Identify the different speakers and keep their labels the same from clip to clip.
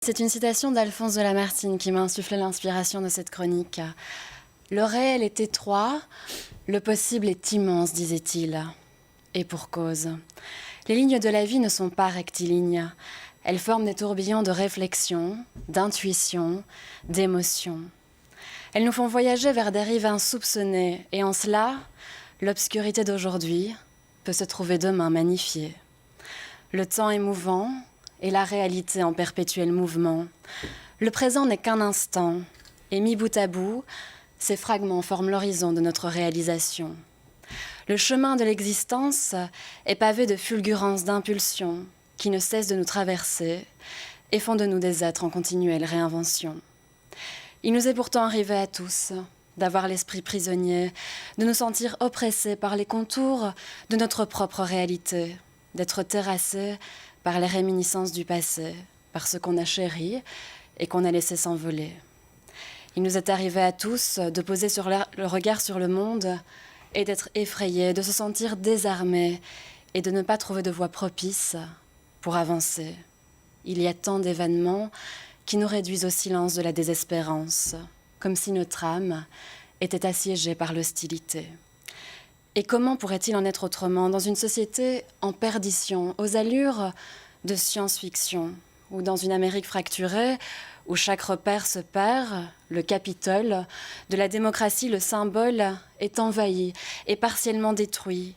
Speaker 1: C'est une citation d'Alphonse de Lamartine qui m'a insufflé l'inspiration de cette chronique. Le réel est étroit, le possible est immense, disait-il. Et pour cause. Les lignes de la vie ne sont pas rectilignes. Elles forment des tourbillons de réflexion, d'intuition, d'émotion. Elles nous font voyager vers des rives insoupçonnées, et en cela, l'obscurité d'aujourd'hui peut se trouver demain magnifiée. Le temps est mouvant, et la réalité en perpétuel mouvement. Le présent n'est qu'un instant, et mis bout à bout, ces fragments forment l'horizon de notre réalisation. Le chemin de l'existence est pavé de fulgurances d'impulsions qui ne cessent de nous traverser et font de nous des êtres en continuelle réinvention. Il nous est pourtant arrivé à tous d'avoir l'esprit prisonnier, de nous sentir oppressés par les contours de notre propre réalité, d'être terrassés par les réminiscences du passé, par ce qu'on a chéri et qu'on a laissé s'envoler. Il nous est arrivé à tous de poser le regard sur le monde et d'être effrayés, de se sentir désarmés et de ne pas trouver de voie propice pour avancer. Il y a tant d'événements qui nous réduisent au silence de la désespérance, comme si notre âme était assiégée par l'hostilité. Et comment pourrait-il en être autrement dans une société en perdition, aux allures de science-fiction, ou dans une Amérique fracturée où chaque repère se perd, le Capitole, de la démocratie, le symbole, est envahi et partiellement détruit,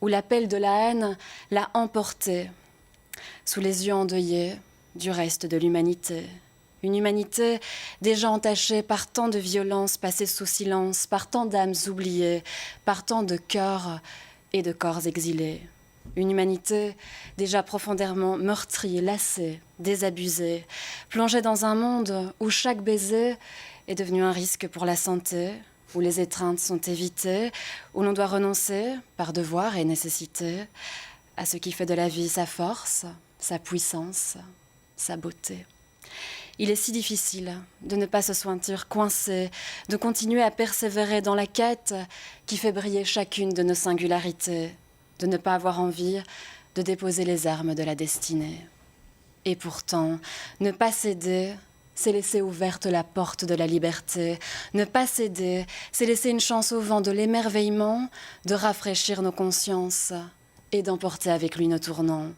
Speaker 1: où l'appel de la haine l'a emporté, sous les yeux endeuillés du reste de l'humanité. Une humanité déjà entachée par tant de violences passées sous silence, par tant d'âmes oubliées, par tant de cœurs et de corps exilés. Une humanité déjà profondément meurtrie, lassée, désabusée, plongée dans un monde où chaque baiser est devenu un risque pour la santé, où les étreintes sont évitées, où l'on doit renoncer, par devoir et nécessité, à ce qui fait de la vie sa force, sa puissance, sa beauté. Il est si difficile de ne pas se sentir coincé, de continuer à persévérer dans la quête qui fait briller chacune de nos singularités, de ne pas avoir envie de déposer les armes de la destinée. Et pourtant, ne pas céder, c'est laisser ouverte la porte de la liberté. Ne pas céder, c'est laisser une chance au vent de l'émerveillement, de rafraîchir nos consciences et d'emporter avec lui nos tournants.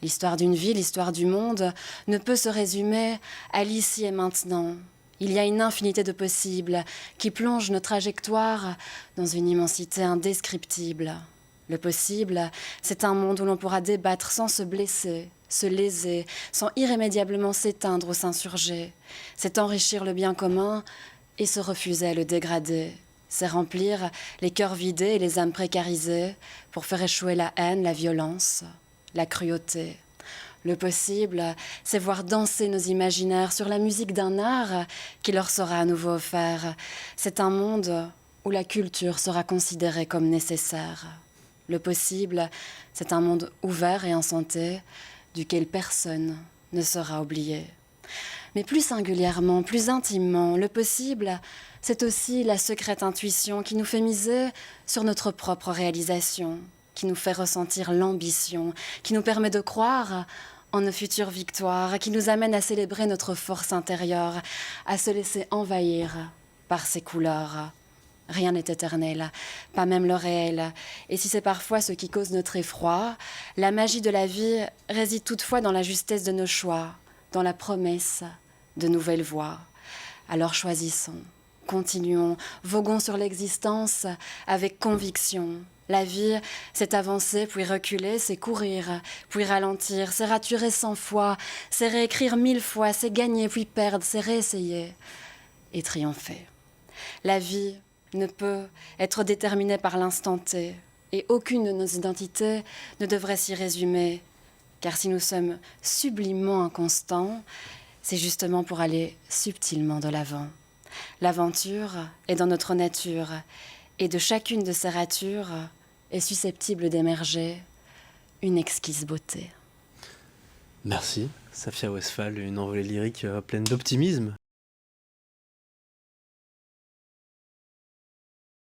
Speaker 1: L'histoire d'une vie, l'histoire du monde ne peut se résumer à l'ici et maintenant. Il y a une infinité de possibles qui plongent nos trajectoires dans une immensité indescriptible. Le possible, c'est un monde où l'on pourra débattre sans se blesser, se léser, sans irrémédiablement s'éteindre ou s'insurger. C'est enrichir le bien commun et se refuser à le dégrader. C'est remplir les cœurs vidés et les âmes précarisées pour faire échouer la haine, la violence, la cruauté. Le possible, c'est voir danser nos imaginaires sur la musique d'un art qui leur sera à nouveau offert. C'est un monde où la culture sera considérée comme nécessaire. Le possible, c'est un monde ouvert et en santé, duquel personne ne sera oublié. Mais plus singulièrement, plus intimement, le possible, c'est aussi la secrète intuition qui nous fait miser sur notre propre réalisation, qui nous fait ressentir l'ambition, qui nous permet de croire en nos futures victoires, qui nous amène à célébrer notre force intérieure, à se laisser envahir par ses couleurs. Rien n'est éternel, pas même le réel. Et si c'est parfois ce qui cause notre effroi, la magie de la vie réside toutefois dans la justesse de nos choix, dans la promesse de nouvelles voies. Alors choisissons, continuons, voguons sur l'existence avec conviction. La vie, c'est avancer, puis reculer, c'est courir, puis ralentir, c'est raturer 100 fois, c'est réécrire 1000 fois, c'est gagner, puis perdre, c'est réessayer et triompher. La vie ne peut être déterminée par l'instant T, et aucune de nos identités ne devrait s'y résumer, car si nous sommes sublimement inconstants, c'est justement pour aller subtilement de l'avant. L'aventure est dans notre nature, et de chacune de ces ratures est susceptible d'émerger une exquise beauté.
Speaker 2: Merci, Safia Westphal, une envolée lyrique pleine d'optimisme.